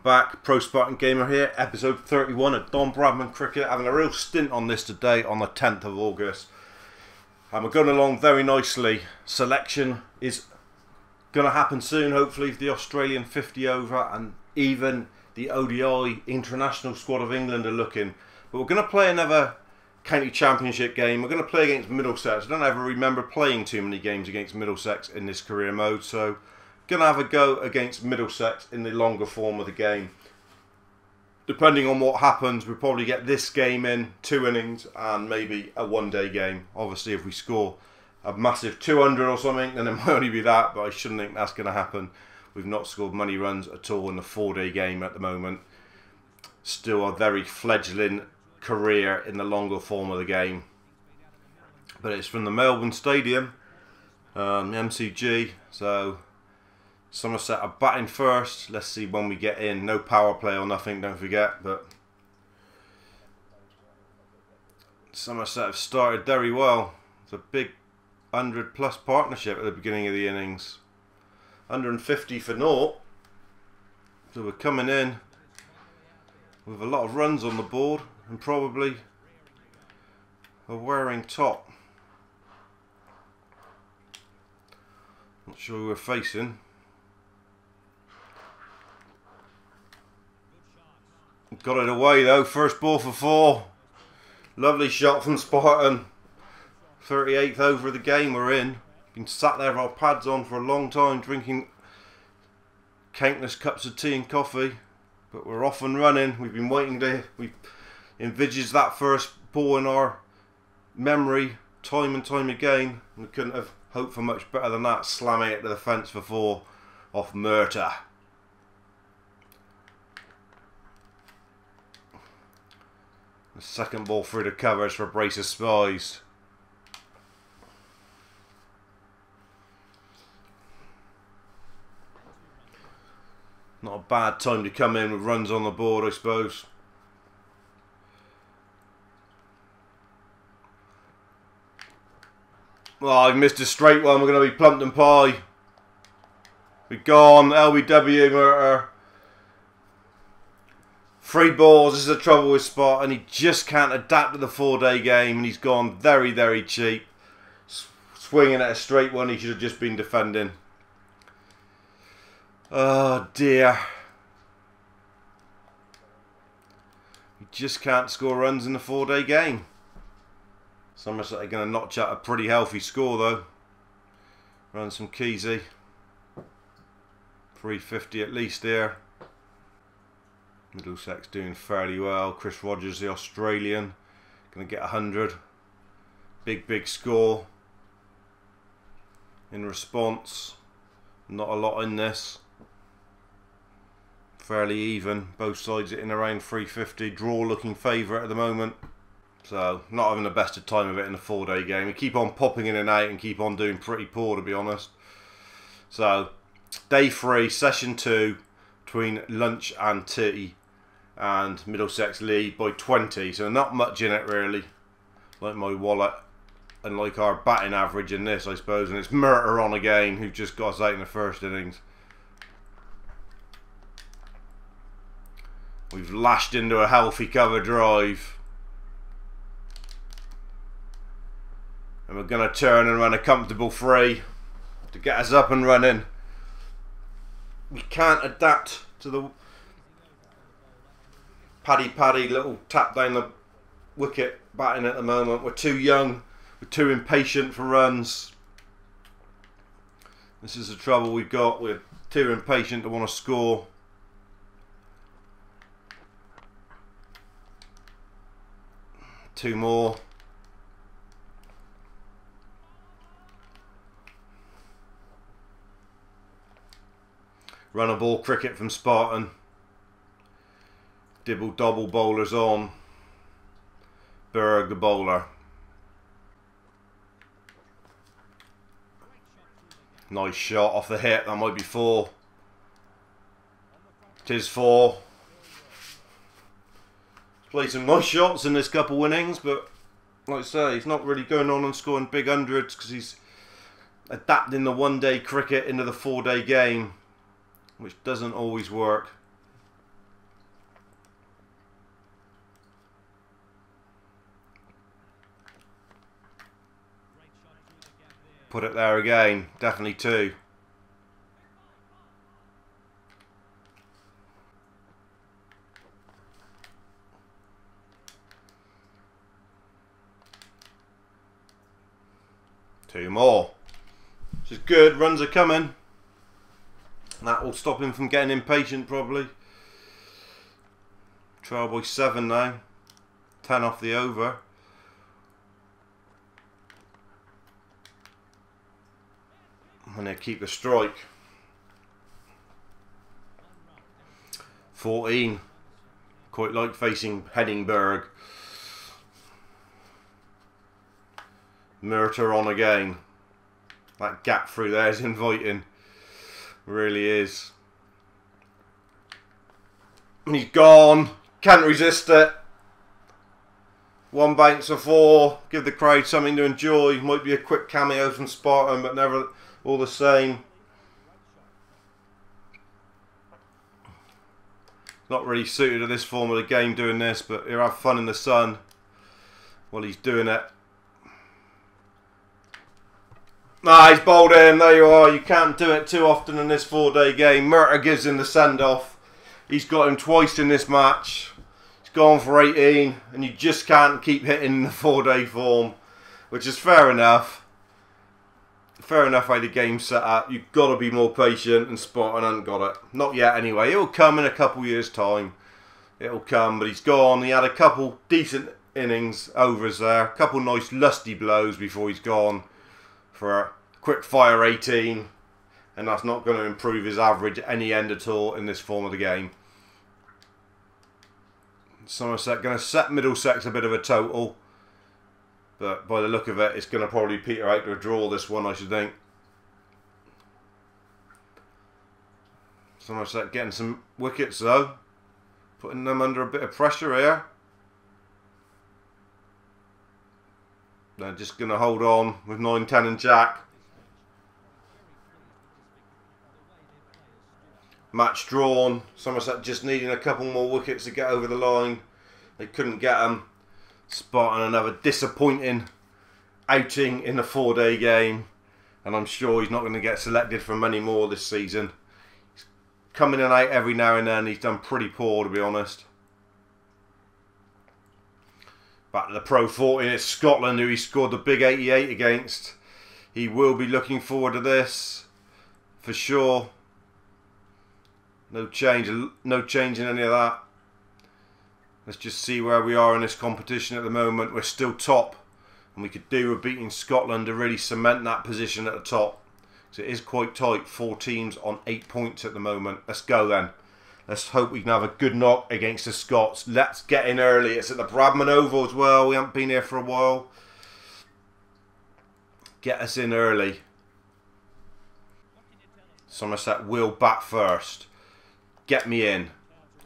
back, ProSpartanGamer here, episode 31 of Don Bradman Cricket. Having a real stint on this today on the 10th of August. And we're going along very nicely. Selection is going to happen soon, hopefully, for the Australian 50 over, and even the ODI international squad of England are looking. But we're going to play another county championship game. We're going to play against Middlesex. I don't ever remember playing too many games against Middlesex in this career mode, so gonna have a go against Middlesex in the longer form of the game. Depending on what happens, we'll probably get this game in 2 innings and maybe a one-day game. Obviously, if we score a massive 200 or something, then it might only be that, but I shouldn't think that's going to happen. We've not scored money runs at all in the 4-day game at the moment. Still a very fledgling career in the longer form of the game. But it's from the Melbourne Stadium, MCG, so Somerset are batting first. Let's see when we get in. No power play or nothing, don't forget. But Somerset have started very well. It's a big 100+ partnership at the beginning of the innings. 150 for naught. So we're coming in with a lot of runs on the board and probably a wearing top. Not sure who we're facing. Got it away though, first ball for 4. Lovely shot from Spartan. 38th over of the game we're in. Been sat there with our pads on for a long time, drinking countless cups of tea and coffee. But we're off and running. We've been waiting to, we've envisaged that first ball in our memory time and time again. We couldn't have hoped for much better than that, slamming it to the fence for 4 off Murta. The second ball through the covers for a brace of spies. Not a bad time to come in with runs on the board, I suppose. Oh, I missed a straight one. We're going to be plumped and pie. We're gone. LBW Murta. 3 balls. This is the trouble with Spartan. He just can't adapt to the 4-day game, and he's gone very, very cheap. Swinging at a straight one he should have just been defending. Oh dear. He just can't score runs in the 4-day game. Somerset are going to notch out a pretty healthy score though. Run some Keezy. 350 at least here. Middlesex doing fairly well. Chris Rogers, the Australian, going to get 100. Big score. In response, not a lot in this. Fairly even. Both sides hitting around 350. Draw looking favourite at the moment. So, not having the best of time of it in the 4-day game. We keep on popping in and out and keep on doing pretty poor, to be honest. So, day 3, session 2, between lunch and tea. And Middlesex lead by 20, so not much in it really. Like my wallet and like our batting average in this, I suppose. And it's Murta on again, who just got us out in the first innings. We've lashed into a healthy cover drive. And we're going to turn and run a comfortable 3 to get us up and running. We can't adapt to the paddy little tap down the wicket batting at the moment. We're too young, we're too impatient for runs. This is the trouble we've got. We're too impatient to want to score. Two more. Run a ball cricket from Spartan. Dibble double bowlers on. Berg the bowler. Nice shot off the hit. That might be 4. Tis 4. He's played some nice shots in this couple innings, but like I say, he's not really going on and scoring big hundreds because he's adapting the 1-day cricket into the 4-day game, which doesn't always work. Put it there again. Definitely 2. Two more. Which is good. Runs are coming. That will stop him from getting impatient probably. Trail by 7 now. 10 off the over. And they keep the strike. 14. Quite like facing Heddingberg. Murter on again. That gap through there is inviting. Really is. And he's gone. Can't resist it. 1 bounce of 4. Give the crowd something to enjoy. Might be a quick cameo from Spartan, but never all the same. Not really suited to this form of the game doing this, but he'll have fun in the sun while he's doing it. Ah, he's bowled in. There you are. You can't do it too often in this 4-day game. Murter gives him the send-off. He's got him twice in this match. He's gone for 18, and you just can't keep hitting in the 4-day form, which is fair enough. Fair enough how the game's set up. You've got to be more patient, and Spartan hasn't got it. Not yet, anyway. It'll come in a couple years' time. It'll come, but he's gone. He had a couple decent innings, overs there. A couple nice lusty blows before he's gone for a quick fire 18, and that's not going to improve his average at any end at all in this form of the game. Somerset going to set Middlesex a bit of a total, but by the look of it, it's going to probably peter out to a draw, this one, I should think. Somerset getting some wickets though, putting them under a bit of pressure here. They're just going to hold on with 9, 10 and Jack. Match drawn. Somerset just needing a couple more wickets to get over the line. They couldn't get them. Spartan another disappointing outing in the 4-day game. And I'm sure he's not going to get selected for many more this season. He's coming in and out every now and then. He's done pretty poor, to be honest. Back to the Pro 40, it's Scotland who he scored the big 88 against. He will be looking forward to this, for sure. No change in any of that. Let's just see where we are in this competition at the moment. We're still top, and we could do with beating Scotland to really cement that position at the top. So it is quite tight, 4 teams on 8 points at the moment. Let's go then. Let's hope we can have a good knock against the Scots. Let's get in early. It's at the Bradman Oval as well. We haven't been here for a while. Get us in early. Somerset will bat first. Get me in.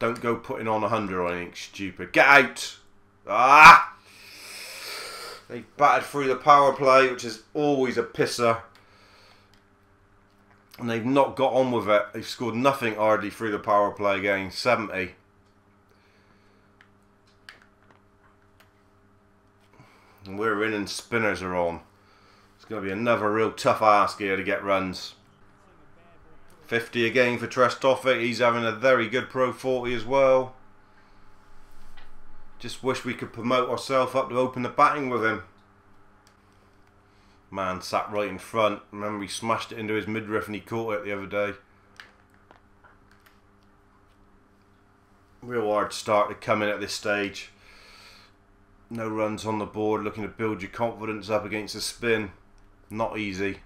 Don't go putting on 100 or anything stupid. Get out! Ah! They batted through the power play, which is always a pisser. And they've not got on with it. They've scored nothing hardly through the power play again. 70. And we're in and spinners are on. It's going to be another real tough ask here to get runs. 50 again for Kiilstofte. He's having a very good Pro 40 as well. Just wish we could promote ourselves up to open the batting with him. Man sat right in front. Remember he smashed it into his midriff and he caught it the other day. Real hard start to come in at this stage. No runs on the board, looking to build your confidence up against the spin. Not easy.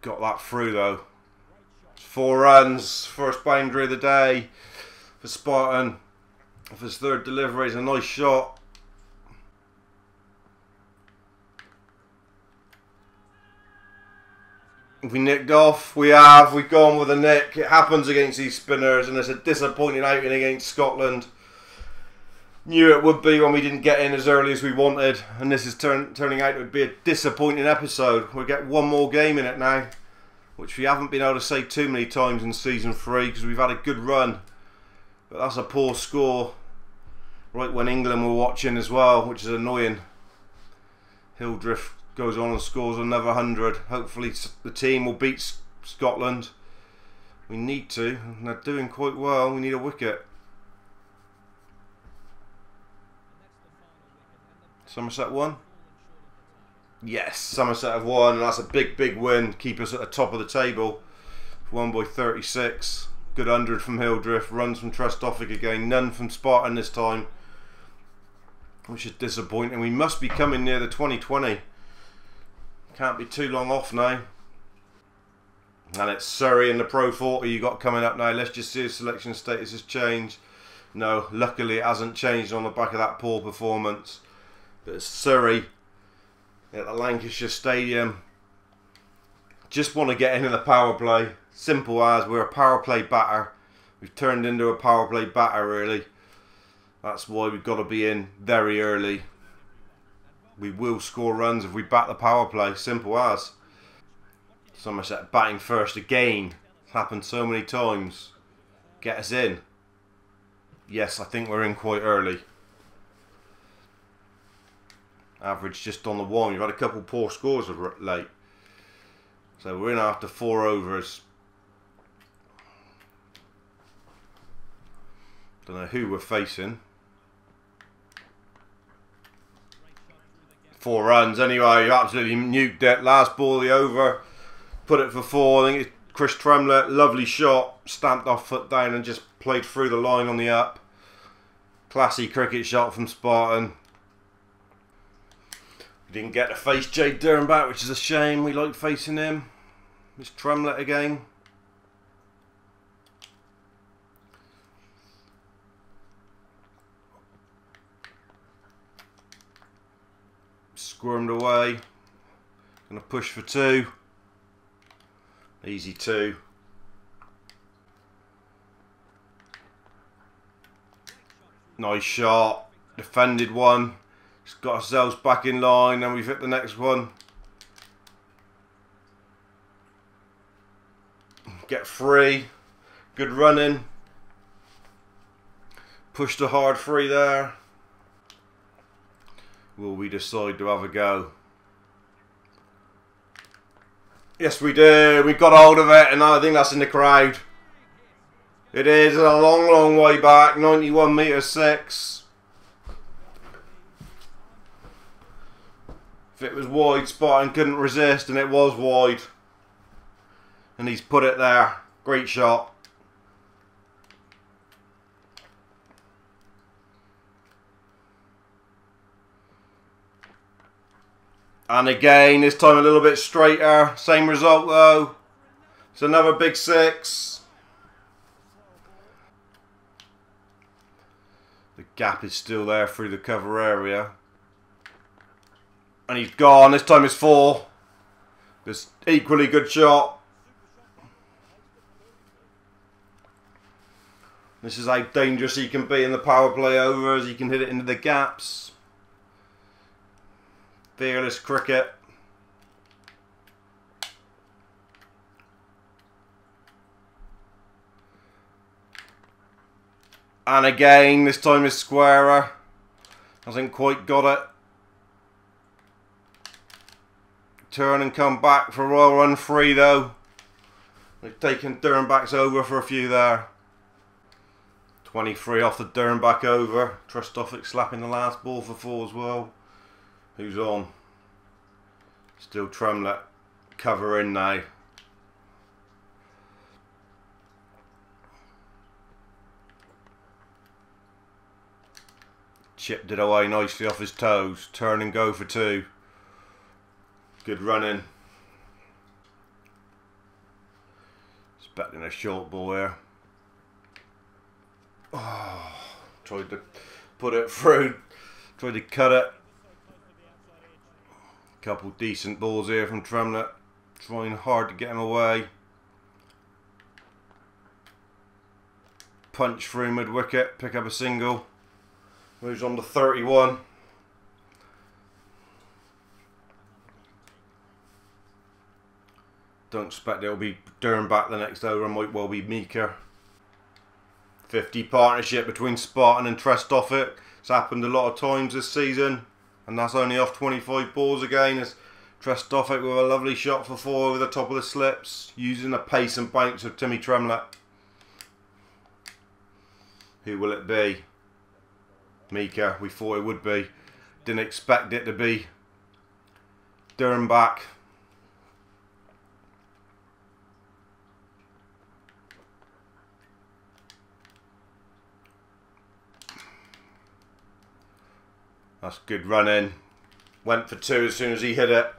Got that through though. 4 runs, first boundary of the day for Spartan. If his third delivery is a nice shot. Have we nicked off? We have. We've gone with a nick. It happens against these spinners, and it's a disappointing outing against Scotland. Knew it would be when we didn't get in as early as we wanted, and this is turning out to be a disappointing episode. We'll get one more game in it now, which we haven't been able to say too many times in Season 3 because we've had a good run. But that's a poor score. right when England were watching as well, which is annoying. Hildreth goes on and scores another 100. Hopefully the team will beat Scotland. We need to, and they're doing quite well. We need a wicket. Somerset won? Yes, Somerset have won, and that's a big win. Keep us at the top of the table. Won by 36. Good 100 from Hildreth. Runs from Kiilstofte again. None from Spartan this time, which is disappointing. We must be coming near the 2020. Can't be too long off now. And it's Surrey in the Pro 40 you got coming up now. Let's just see if selection status has changed. No, luckily it hasn't changed on the back of that poor performance. But it's Surrey at the Lancashire Stadium. Just want to get into the power play. Simple as, we're a power play batter. We've turned into a power play batter really. That's why we've got to be in very early. We will score runs if we bat the power play. Simple as. Somerset batting first again. It's happened so many times. Get us in. Yes, I think we're in quite early. Average just on the 1. We've had a couple poor scores of late. So we're in after 4 overs. Don't know who we're facing. 4 runs anyway. You absolutely nuked it. Last ball of the over. Put it for 4. I think it's Chris Tremlett. Lovely shot. Stamped off foot down and just played through the line on the up. Classy cricket shot from Spartan. We didn't get to face Jade Durham back, which is a shame. We like facing him. It's Tremlett again. Squirmed away. Gonna push for 2. Easy 2. Nice shot. Defended one. Just got ourselves back in line, and we've hit the next one. Get 3. Good running. Pushed a hard 3 there. Will we decide to have a go? Yes, we do. We got hold of it, and I think that's in the crowd. It is a long way back. 91 metres 6. If it was wide, Spartan couldn't resist, and it was wide. And he's put it there. Great shot. And again, this time a little bit straighter. Same result though. It's another big 6. The gap is still there through the cover area. And he's gone. This time it's 4. It's equally good shot. This is how dangerous he can be in the power play overs. He can hit it into the gaps. Fearless cricket. And again, this time is squarer. Hasn't quite got it. Turn and come back for a royal run 3 though. They've taken Durhambacks over for a few there. 23 off the Durhamback over. Kiilstofte slapping the last ball for 4 as well. Who's on? Still Tremlett. Cover in now. Chipped it away nicely off his toes. Turn and go for 2. Good running. Expecting a short ball here. Oh, tried to put it through. Tried to cut it. Couple decent balls here from Tremlett. Trying hard to get him away. Punch through mid wicket. Pick up a single. Moves on to 31. Don't expect it'll be Durham back the next over. Might well be Meeker. 50 partnership between Spartan and Kiilstofte. It's happened a lot of times this season, and that's only off 25 balls again. It's Kiilstofte with a lovely shot for 4 over the top of the slips, using the pace and bounce of Timmy Tremlett. Who will it be? Mika. We thought it would be. Didn't expect it to be Durham back. That's good running. Went for 2 as soon as he hit it.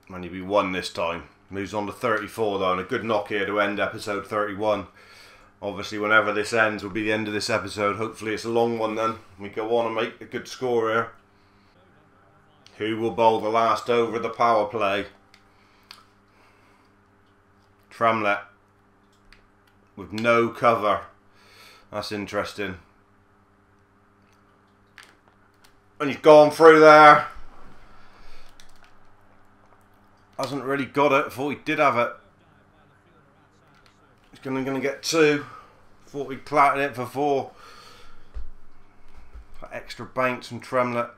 And he'll be 1 this time. Moves on to 34 though, and a good knock here to end episode 31. Obviously whenever this ends will be the end of this episode. Hopefully it's a long one then. We go on and make a good score here. Who will bowl the last over of the power play? Tremlett with no cover. That's interesting. And he's gone through there. Hasn't really got it. Thought he did have it. He's going to get 2. Thought he clattered it for 4. Extra bounce from Tremlett.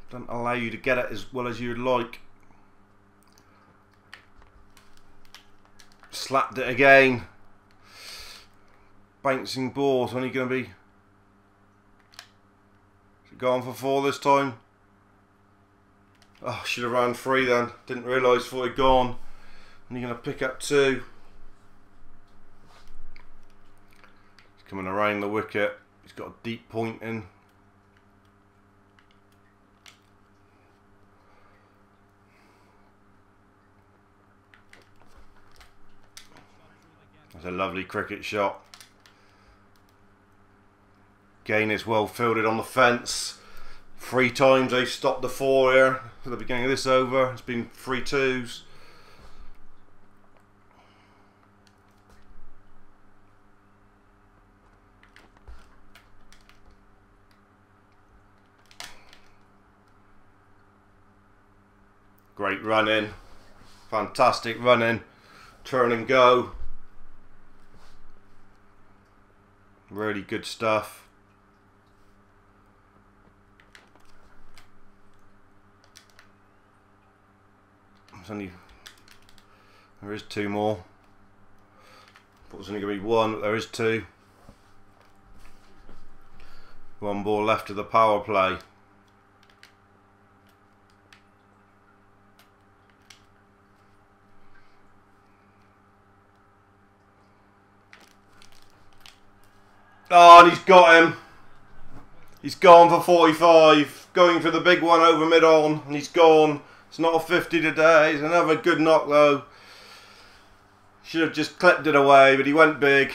Doesn't allow you to get it as well as you'd like. Slapped it again. Bouncing balls. Only going to be... Is it going for 4 this time? Oh, should have ran 3 then. Didn't realise, thought he'd gone. And you're going to pick up 2. He's coming around the wicket. He's got a deep point in. That's a lovely cricket shot. Again, is well fielded on the fence. 3 times they've stopped the 4 here at the beginning of this over. It's been 3 2s. Great running. Fantastic running. Turn and go. Really good stuff. There is 2 more. Thought it was only going to be 1, but there is 2. 1 ball left of the power play. Oh, and he's got him. He's gone for 45. Going for the big one over mid-on, and he's gone. It's not a 50 today. It's another good knock though. Should have just clipped it away, but he went big.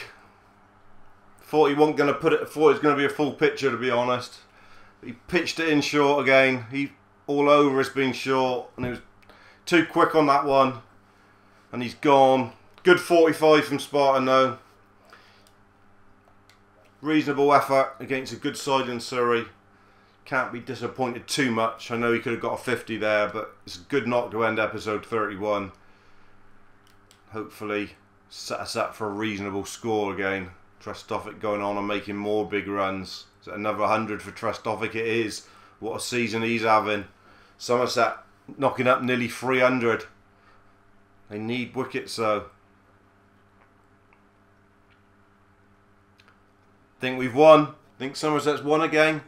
Thought he wasn't going to put it. Thought it was going to be a full picture, to be honest. He pitched it in short again. He all over it's been short, and it was too quick on that one. And he's gone. Good 45 from Spartan though. Reasonable effort against a good side in Surrey. Can't be disappointed too much. I know he could have got a 50 there, but it's a good knock to end episode 31. Hopefully set us up for a reasonable score again. Kiilstofte going on and making more big runs. Is it another 100 for Kiilstofte? It is. What a season he's having. Somerset knocking up nearly 300. They need wickets though. Think we've won. Think Somerset's won again.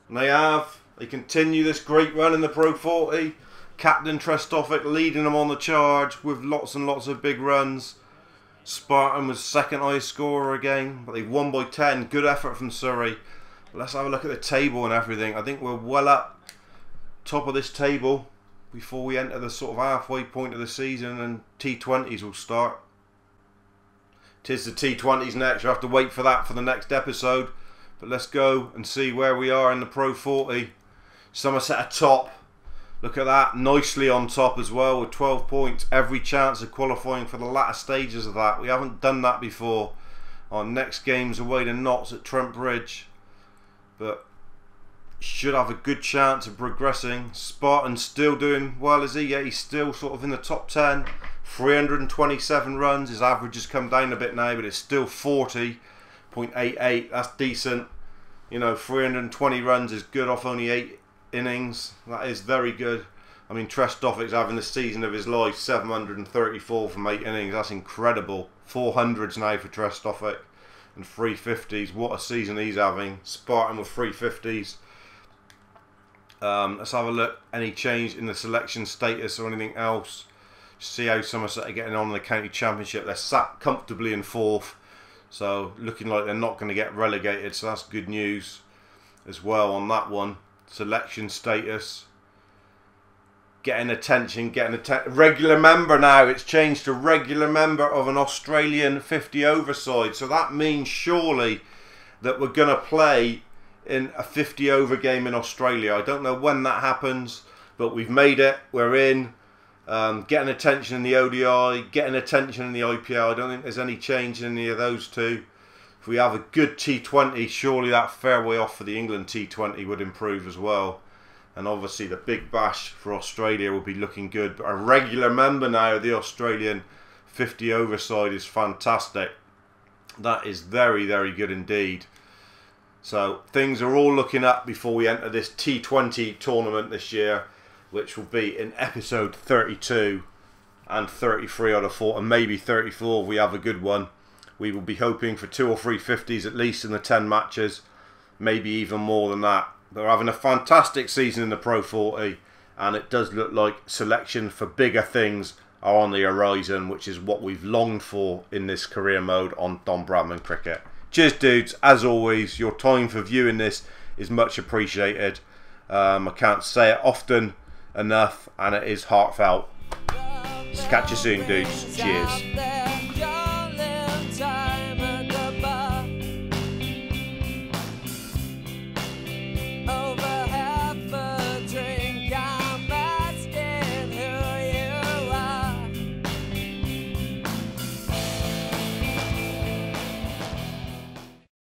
And they have. They continue this great run in the Pro 40. Captain Kiilstofte leading them on the charge with lots and lots of big runs. Spartan was second highest scorer again, but they've won by 10. Good effort from Surrey. But let's have a look at the table and everything. I think we're well up top of this table before we enter the sort of halfway point of the season and T20s will start. Tis the T20s next. You'll have to wait for that for the next episode. But let's go and see where we are in the Pro 40. Somerset atop. Look at that. Nicely on top as well with 12 points. Every chance of qualifying for the latter stages of that. We haven't done that before. Our next game's away to Notts at Trent Bridge, but should have a good chance of progressing. Spartan's still doing well, is he? Yeah, he's still sort of in the top 10. 327 runs. His average has come down a bit now, but it's still 40.88. That's decent. You know, 320 runs is good off only 8 innings. That is very good. I mean, TheProSpartan's having the season of his life, 734 from 8 innings. That's incredible. 400s now for TheProSpartan and 350s. What a season he's having. Spartan with 350s. Let's have a look. Any change in the selection status or anything else? See how Somerset are getting on in the county championship. They're sat comfortably in 4th, so looking like they're not going to get relegated, so that's good news as well on that one. Selection status, getting attention, regular member now. It's changed to regular member of an Australian 50 over side, so that means surely that we're going to play in a 50 over game in Australia. I don't know when that happens, but we've made it. We're in. Getting attention in the ODI, getting attention in the IPL. I don't think there's any change in any of those two. If we have a good T20, surely that fair way off for the England T20 would improve as well. And obviously the Big Bash for Australia will be looking good. But a regular member now of the Australian 50 over side is fantastic. That is very, very good indeed. So things are all looking up before we enter this T20 tournament this year, which will be in episode 32 and 33 out of 4, and maybe 34 if we have a good one. We will be hoping for 2 or 3 50s at least in the 10 matches, maybe even more than that. But we're having a fantastic season in the Pro 40, and it does look like selection for bigger things are on the horizon, which is what we've longed for in this career mode on Don Bradman Cricket. Cheers dudes, as always, your time for viewing this is much appreciated. I can't say it often enough, and it is heartfelt. Catch you soon dudes. Cheers.